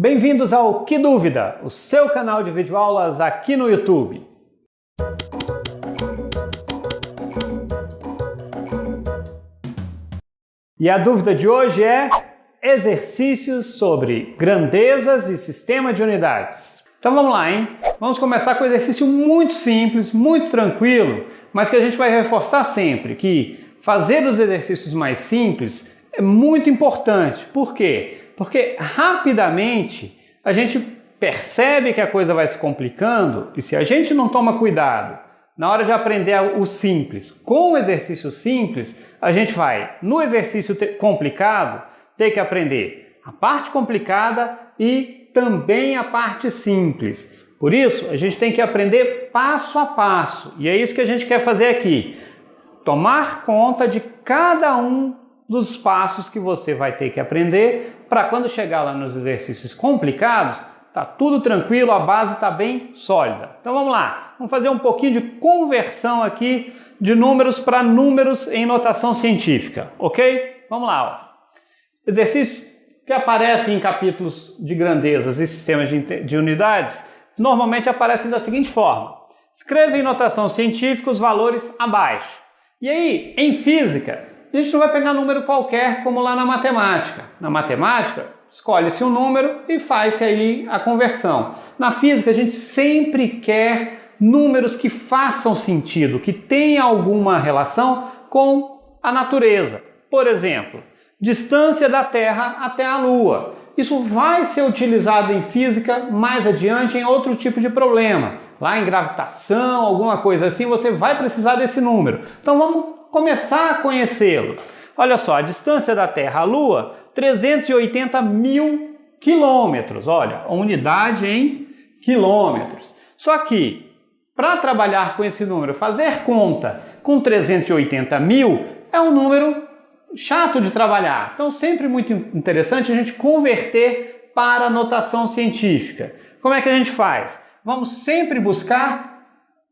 Bem-vindos ao Que Dúvida, o seu canal de videoaulas aqui no YouTube. E a dúvida de hoje é exercícios sobre grandezas e sistema de unidades. Então vamos lá, hein? Vamos começar com um exercício muito simples, muito tranquilo, mas que a gente vai reforçar sempre que fazer os exercícios mais simples é muito importante. Por quê? Porque rapidamente a gente percebe que a coisa vai se complicando e se a gente não toma cuidado na hora de aprender o simples com o exercício simples, a gente vai, no exercício complicado, ter que aprender a parte complicada e também a parte simples. Por isso, a gente tem que aprender passo a passo. E é isso que a gente quer fazer aqui. Tomar conta de cada um dos passos que você vai ter que aprender para quando chegar lá nos exercícios complicados, tá tudo tranquilo, a base está bem sólida. Então vamos lá, vamos fazer um pouquinho de conversão aqui de números para números em notação científica, ok? Vamos lá, ó. Exercícios que aparecem em capítulos de grandezas e sistemas de unidades, normalmente aparecem da seguinte forma. Escreva em notação científica os valores abaixo. E aí, em física, a gente não vai pegar número qualquer como lá na matemática. Na matemática, escolhe-se um número e faz-se aí a conversão. Na física, a gente sempre quer números que façam sentido, que tenham alguma relação com a natureza. Por exemplo, distância da Terra até a Lua. Isso vai ser utilizado em física mais adiante em outro tipo de problema. Lá em gravitação, alguma coisa assim, você vai precisar desse número. Então vamos começar a conhecê-lo. Olha só, a distância da Terra à Lua, 380 mil quilômetros. Olha, a unidade em quilômetros. Só que, para trabalhar com esse número, fazer conta com 380 mil é um número chato de trabalhar. Então, sempre muito interessante a gente converter para a notação científica. Como é que a gente faz? Vamos sempre buscar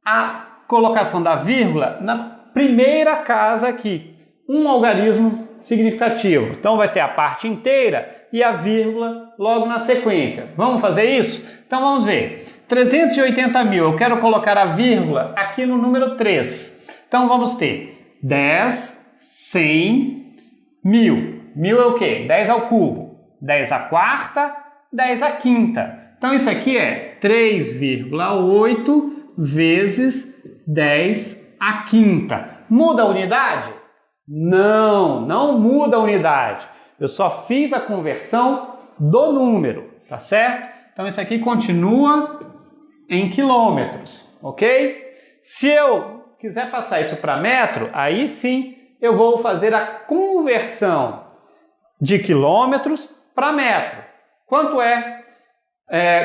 a colocação da vírgula na primeira casa aqui, um algarismo significativo. Então vai ter a parte inteira e a vírgula logo na sequência. Vamos fazer isso? Então vamos ver. 380 mil, eu quero colocar a vírgula aqui no número 3. Então vamos ter 10, 100, 1000. 1000 é o quê? 10 ao cubo. 10 à quarta, 10 à quinta. Então isso aqui é 3,8 vezes 10 à quinta. Muda a unidade? Não, não muda a unidade. Eu só fiz a conversão do número, tá certo? Então isso aqui continua em quilômetros, ok? Se eu quiser passar isso para metro, aí sim eu vou fazer a conversão de quilômetros para metro. Quanto é?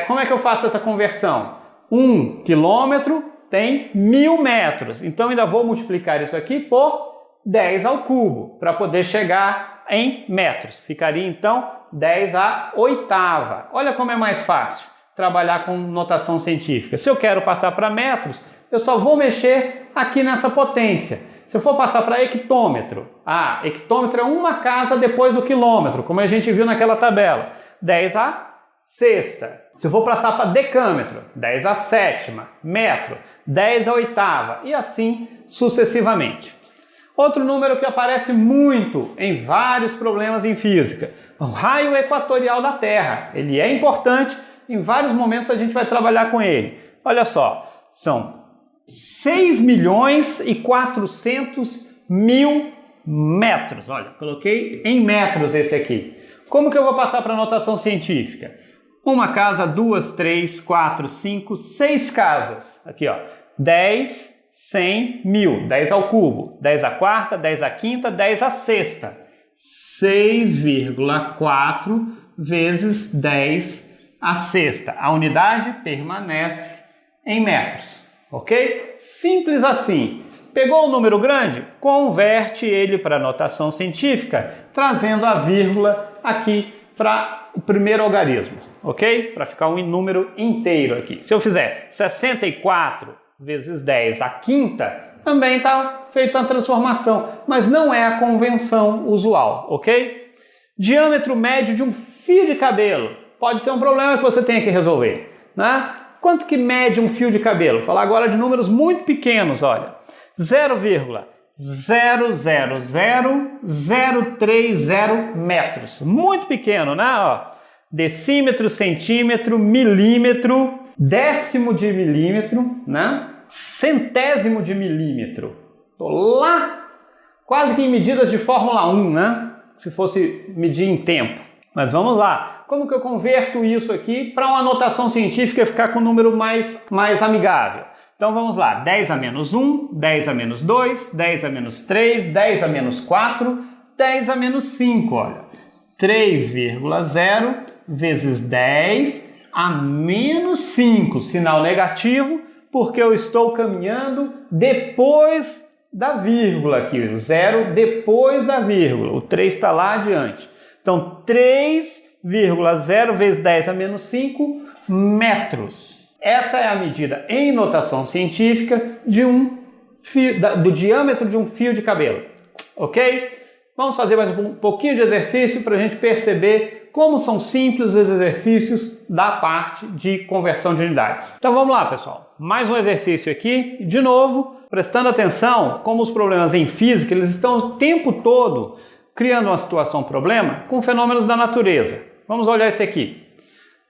Como é que eu faço essa conversão? 1 quilômetro tem 1000 metros. Então ainda vou multiplicar isso aqui por 10 ao cubo para poder chegar em metros. Ficaria então 10 à oitava. Olha como é mais fácil trabalhar com notação científica. Se eu quero passar para metros, eu só vou mexer aqui nessa potência. Se eu for passar para hectômetro, hectômetro é uma casa depois do quilômetro, como a gente viu naquela tabela. 10 à sexta. Se eu for passar para decâmetro, 10 à sétima, metro, 10 à oitava e assim sucessivamente. Outro número que aparece muito em vários problemas em física, o raio equatorial da Terra. Ele é importante, em vários momentos a gente vai trabalhar com ele. Olha só, são 6 milhões e 400 mil metros. Olha, coloquei em metros esse aqui. Como que eu vou passar para a notação científica? Uma casa, 2, 3, 4, 5, 6 casas. Aqui, ó. 10, 100, 1000. 10 ao cubo. 10 à quarta, 10 à quinta, 10 à sexta. 6,4 vezes 10 à sexta. A unidade permanece em metros. Ok? Simples assim. Pegou o número grande? Converte ele para a notação científica, trazendo a vírgula aqui para o primeiro algarismo, ok? Para ficar um número inteiro aqui. Se eu fizer 64 vezes 10 à quinta, também está feita a transformação, mas não é a convenção usual, ok? Diâmetro médio de um fio de cabelo. pode ser um problema que você tenha que resolver, né? Quanto que mede um fio de cabelo? Vou falar agora de números muito pequenos, olha. 0,000030 metros. Muito pequeno, né? Ó, decímetro, centímetro, milímetro, décimo de milímetro, né? Centésimo de milímetro. Tô lá, quase que em medidas de Fórmula 1, né? Se fosse medir em tempo. Mas vamos lá. Como que eu converto isso aqui para uma notação científica ficar com um número mais amigável? Então vamos lá. 10 a menos 1, 10 a menos 2, 10 a menos 3, 10 a menos 4, 10 a menos 5, olha. 3,0 vezes 10 a menos 5, sinal negativo, porque eu estou caminhando depois da vírgula aqui, o 0 depois da vírgula, o 3 está lá adiante. Então, 3,0 vezes 10 a menos 5 metros. Essa é a medida em notação científica do diâmetro de um fio de cabelo, ok? Vamos fazer mais um pouquinho de exercício para a gente perceber como são simples os exercícios da parte de conversão de unidades. Então vamos lá, pessoal. Mais um exercício aqui, de novo, prestando atenção como os problemas em física, eles estão o tempo todo criando uma situação problema com fenômenos da natureza. Vamos olhar esse aqui.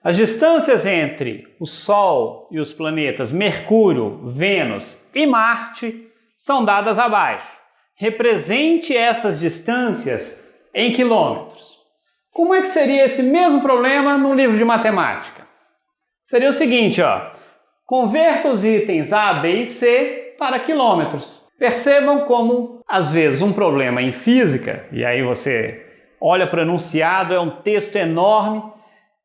As distâncias entre o Sol e os planetas Mercúrio, Vênus e Marte são dadas abaixo. Represente essas distâncias em quilômetros. Como é que seria esse mesmo problema num livro de matemática? Seria o seguinte, ó. Converta os itens A, B e C para quilômetros. Percebam como, às vezes, um problema em física, e aí você olha para o enunciado, é um texto enorme,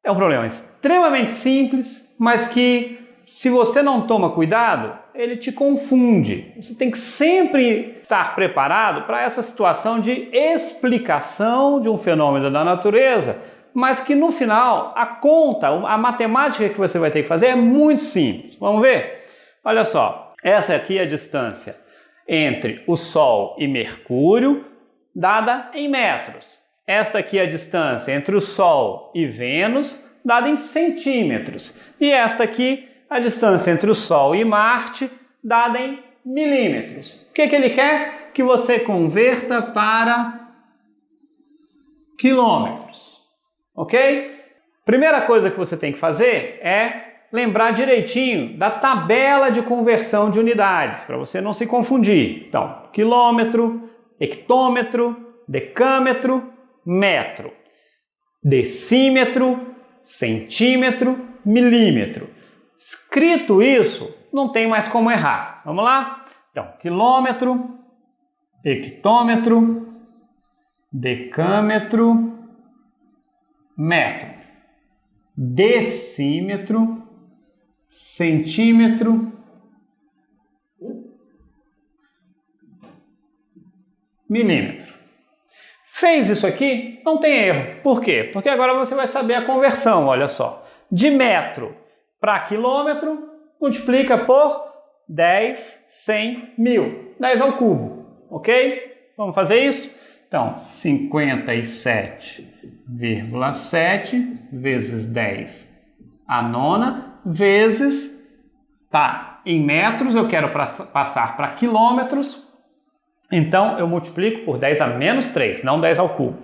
é um problema extremamente simples, mas que, se você não toma cuidado, ele te confunde. Você tem que sempre estar preparado para essa situação de explicação de um fenômeno da natureza, mas que no final a conta, a matemática que você vai ter que fazer é muito simples. Vamos ver? Olha só, essa aqui é a distância entre o Sol e Mercúrio, dada em metros. Esta aqui é a distância entre o Sol e Vênus, dada em centímetros. E esta aqui, a distância entre o Sol e Marte, dada em milímetros. O que ele quer? Que você converta para quilômetros. Ok? Primeira coisa que você tem que fazer é lembrar direitinho da tabela de conversão de unidades, para você não se confundir. Então, quilômetro, hectômetro, decâmetro, metro, decímetro, centímetro, milímetro. Escrito isso, não tem mais como errar. Vamos lá? Então, quilômetro, hectômetro, decâmetro, metro, decímetro, centímetro, milímetro. Fez isso aqui, não tem erro. Por quê? Porque agora você vai saber a conversão, olha só. De metro para quilômetro, multiplica por 10, 100, 1000. 10 ao cubo, ok? Vamos fazer isso? Então, 57,7 vezes 10 a nona, vezes, tá, em metros, eu quero passar para quilômetros, então eu multiplico por 10 a menos 3, não 10 ao cubo.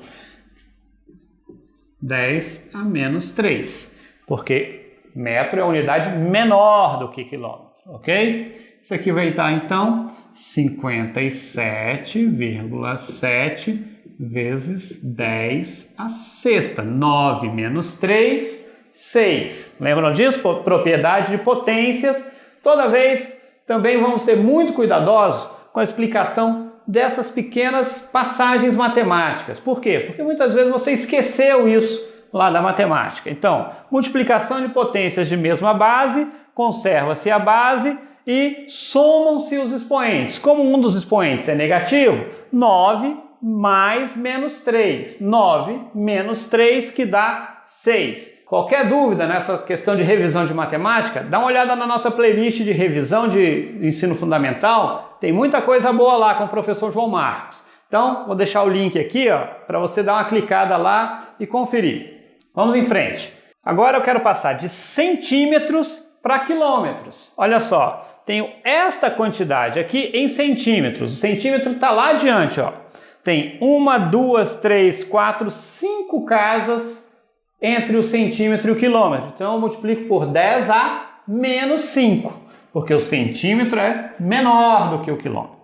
10 a menos 3, porque metro é a unidade menor do que quilômetro, ok? Isso aqui vai dar, então, 57,7 vezes 10 a sexta. 9 menos 3, 6. Lembram disso? Propriedade de potências. Toda vez também vamos ser muito cuidadosos com a explicação dessas pequenas passagens matemáticas. Por quê? Porque muitas vezes você esqueceu isso lá da matemática. Então, multiplicação de potências de mesma base, conserva-se a base e somam-se os expoentes. Como um dos expoentes é negativo, 9 mais menos 3. 9 menos 3 que dá 6. Qualquer dúvida nessa questão de revisão de matemática, dá uma olhada na nossa playlist de revisão de ensino fundamental. Tem muita coisa boa lá com o professor João Marcos. Então, vou deixar o link aqui, ó, para você dar uma clicada lá e conferir. Vamos em frente. Agora eu quero passar de centímetros para quilômetros. Olha só, tenho esta quantidade aqui em centímetros. O centímetro está lá adiante, ó. Tem 1, 2, 3, 4, 5 casas entre o centímetro e o quilômetro. Então eu multiplico por 10 a menos 5, porque o centímetro é menor do que o quilômetro.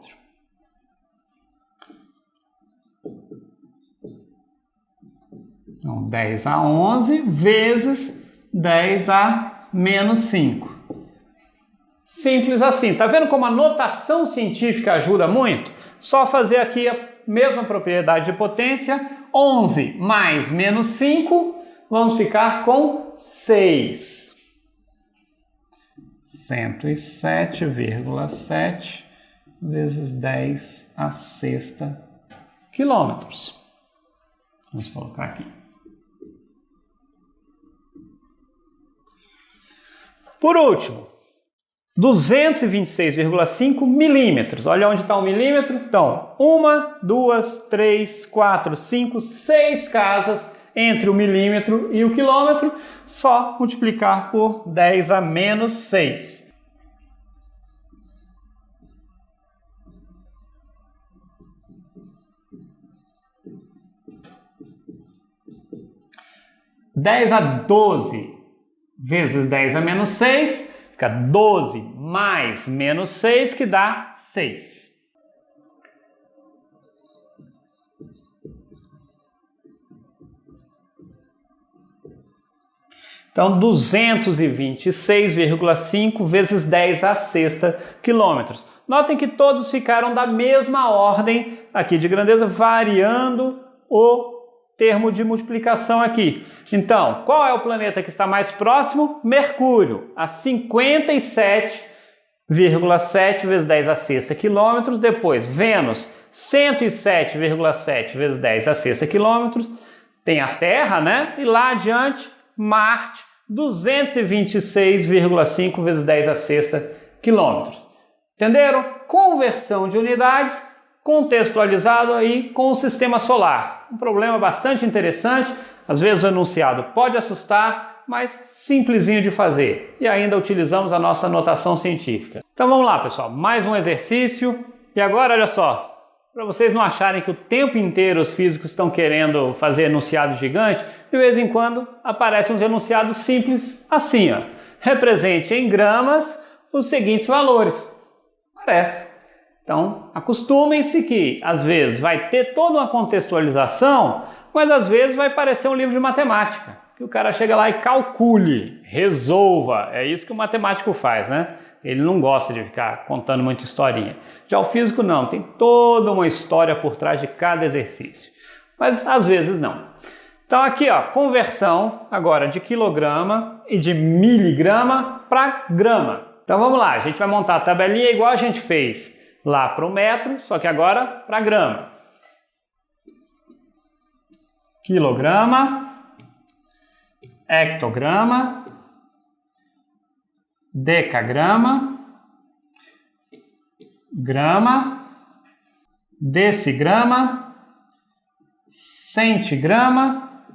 Então 10 a 11 vezes 10 a menos 5. Simples assim. Tá vendo como a notação científica ajuda muito? Só fazer aqui a mesma propriedade de potência. 11 mais menos 5, vamos ficar com 6. 107,7 vezes 10 a sexta quilômetros. Vamos colocar aqui. Por último, 226,5 milímetros. Olha onde está o milímetro. Então, 1, 2, 3, 4, 5, 6 casas entre o milímetro e o quilômetro. Só multiplicar por 10 a menos 6. (10 a 12 vezes 10 a menos 6, fica 12 mais menos 6, que dá 6. Então, 226,5 vezes 10 a sexta quilômetros. Notem que todos ficaram da mesma ordem aqui de grandeza, variando o termo de multiplicação aqui. Então, qual é o planeta que está mais próximo? Mercúrio, a 57,7 vezes 10 a sexta quilômetros. Depois, Vênus, 107,7 vezes 10 a sexta quilômetros. Tem a Terra, né? E lá adiante, Marte, 226,5 vezes 10 a sexta quilômetros. Entenderam? Conversão de unidades contextualizado aí com o sistema solar. Um problema bastante interessante, às vezes o enunciado pode assustar, mas simplesinho de fazer. E ainda utilizamos a nossa notação científica. Então vamos lá, pessoal, mais um exercício. E agora, olha só, para vocês não acharem que o tempo inteiro os físicos estão querendo fazer enunciado gigante, de vez em quando aparecem uns enunciados simples assim, ó. Represente em gramas os seguintes valores. Parece. Então, acostumem-se que, às vezes, vai ter toda uma contextualização, mas às vezes vai parecer um livro de matemática, que o cara chega lá e calcule, resolva. É isso que o matemático faz, né? Ele não gosta de ficar contando muita historinha. Já o físico não, tem toda uma história por trás de cada exercício. Mas às vezes não. Então aqui, ó, conversão agora de quilograma e de miligrama para grama. Então vamos lá, a gente vai montar a tabelinha igual a gente fez lá para o metro, só que agora para grama. Quilograma, hectograma, decagrama, grama, decigrama, centigrama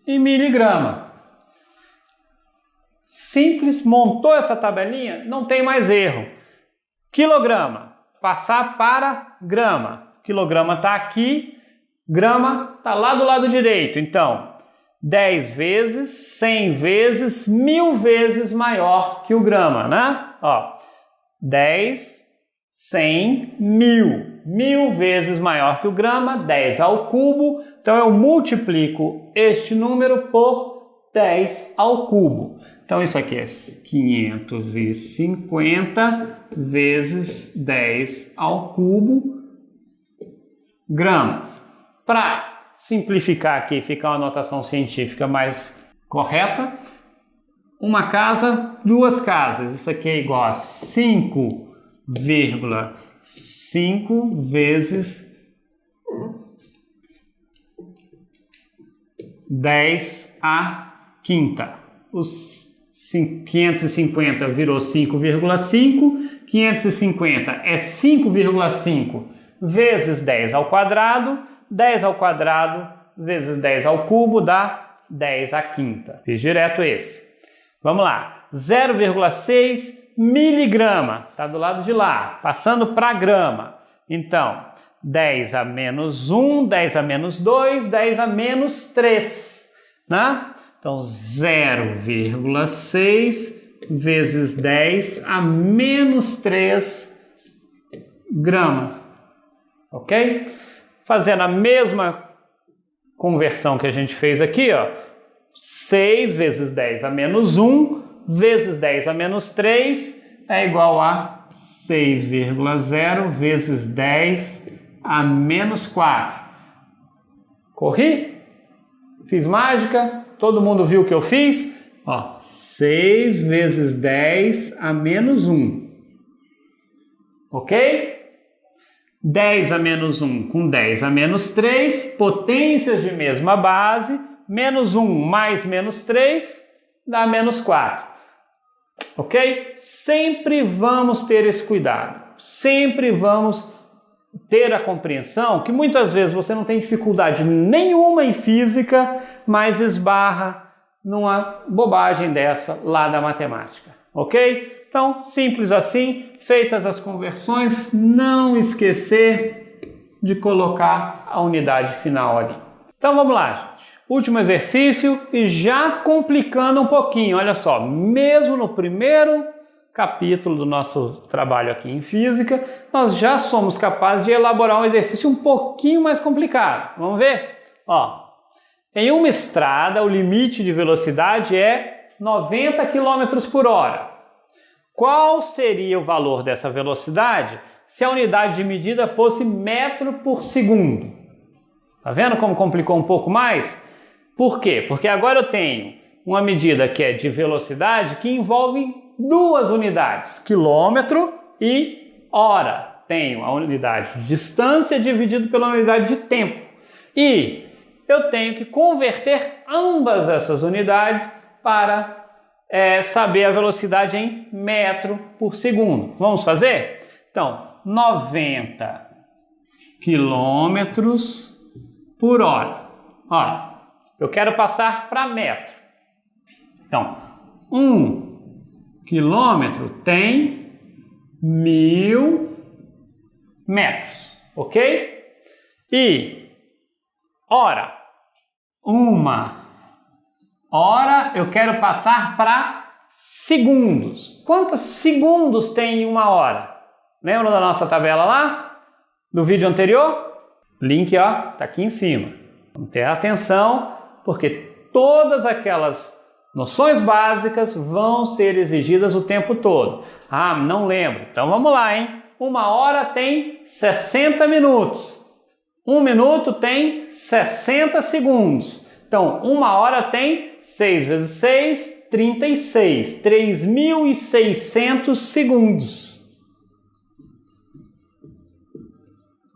e miligrama. Simples, montou essa tabelinha, não tem mais erro. Quilograma, passar para grama. Quilograma está aqui, grama está lá do lado direito. Então, 10 vezes, 100 vezes, 1000 vezes maior que o grama, né? Ó, 10, 100, 1000. 1000 vezes maior que o grama, 10 ao cubo. Então, eu multiplico este número por 10 ao cubo. Então, isso aqui é 550 vezes 10 ao cubo gramas. Para simplificar aqui, ficar uma notação científica mais correta, uma casa, duas casas. Isso aqui é igual a 5,5 vezes 10 à quinta. Os 550 virou 5,5, 550 é 5,5 vezes 10 ao quadrado, 10 ao quadrado vezes 10 ao cubo dá 10 à quinta. Fiz direto esse. Vamos lá. 0,6 miligrama. Está do lado de lá. Passando para grama. Então, 10 a menos 1, 10 a menos 2, 10 a menos 3. Né? Então, 0,6 vezes 10 a menos 3 gramas. Ok? Fazendo a mesma conversão que a gente fez aqui, ó. 6 vezes 10 a menos 1 vezes 10 a menos 3 é igual a 6,0 vezes 10 a menos 4. Corri? Fiz mágica? Todo mundo viu o que eu fiz? Ó, 6 vezes 10 a menos 1. Ok? 10 a menos 1 com 10 a menos 3, potências de mesma base, menos 1 mais menos 3 dá menos 4. Ok? Sempre vamos ter esse cuidado. Sempre vamos ter a compreensão que muitas vezes você não tem dificuldade nenhuma em física, mas esbarra numa bobagem dessa lá da matemática. Ok? Então, simples assim, feitas as conversões, não esquecer de colocar a unidade final ali. Então vamos lá, gente. Último exercício e já complicando um pouquinho, olha só, mesmo no primeiro capítulo do nosso trabalho aqui em física, nós já somos capazes de elaborar um exercício um pouquinho mais complicado. Vamos ver? Ó, em uma estrada, o limite de velocidade é 90 km por hora. Qual seria o valor dessa velocidade se a unidade de medida fosse metro por segundo? Tá vendo como complicou um pouco mais? Por quê? Porque agora eu tenho uma medida que é de velocidade que envolve duas unidades, quilômetro e hora. Tenho a unidade de distância dividido pela unidade de tempo. E eu tenho que converter ambas essas unidades para saber a velocidade em metro por segundo. Vamos fazer? Então, 90 quilômetros por hora. Olha, eu quero passar para metro. Então, 1 quilômetro tem 1000 metros, ok? E hora, 1 hora eu quero passar para segundos. Quantos segundos tem em 1 hora? Lembra da nossa tabela lá? Do vídeo anterior? Link, ó, tá aqui em cima. Vamos ter atenção, porque todas aquelas noções básicas vão ser exigidas o tempo todo. Ah, não lembro. Então vamos lá, hein? 1 hora tem 60 minutos. 1 minuto tem 60 segundos. Então, 1 hora tem 6 vezes 6, 36. 3.600 segundos.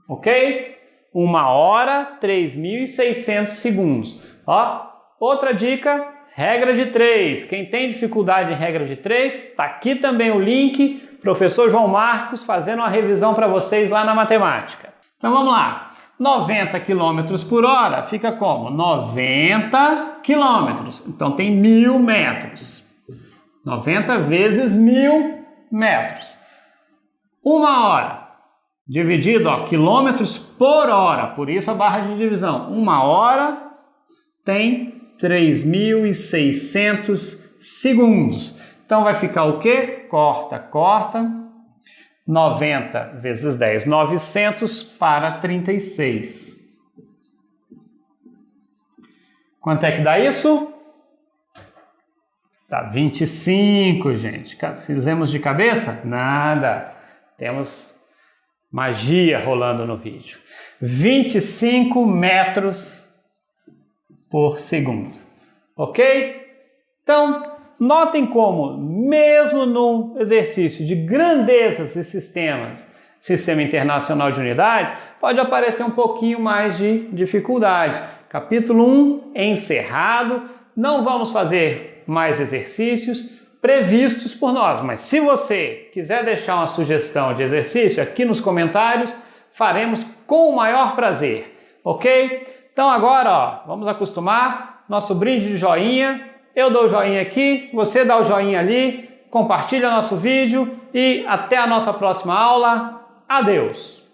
Ok? 1 hora, 3.600 segundos. Ó, outra dica, regra de 3. Quem tem dificuldade em regra de 3, tá aqui também o link. Professor João Marcos fazendo uma revisão para vocês lá na matemática. Então vamos lá. 90 km por hora fica como? 90 km. Então tem 1000 metros. 90 vezes 1000 metros. 1 hora. Dividido, ó, quilômetros por hora. Por isso a barra de divisão. 1 hora tem 3.600 segundos. Então vai ficar o quê? Corta, corta. 90 vezes 10, 900 para 36. Quanto é que dá isso? Tá 25, gente. Fizemos de cabeça? Nada. Temos magia rolando no vídeo. 25 metros por segundo. Ok? Então, notem como, mesmo num exercício de grandezas e sistema internacional de unidades, pode aparecer um pouquinho mais de dificuldade. Capítulo 1 encerrado, não vamos fazer mais exercícios previstos por nós, mas se você quiser deixar uma sugestão de exercício aqui nos comentários, faremos com o maior prazer, ok? Então agora, ó, vamos acostumar. nosso brinde de joinha. Eu dou o joinha aqui, você dá o joinha ali, compartilha nosso vídeo e até a nossa próxima aula. Adeus!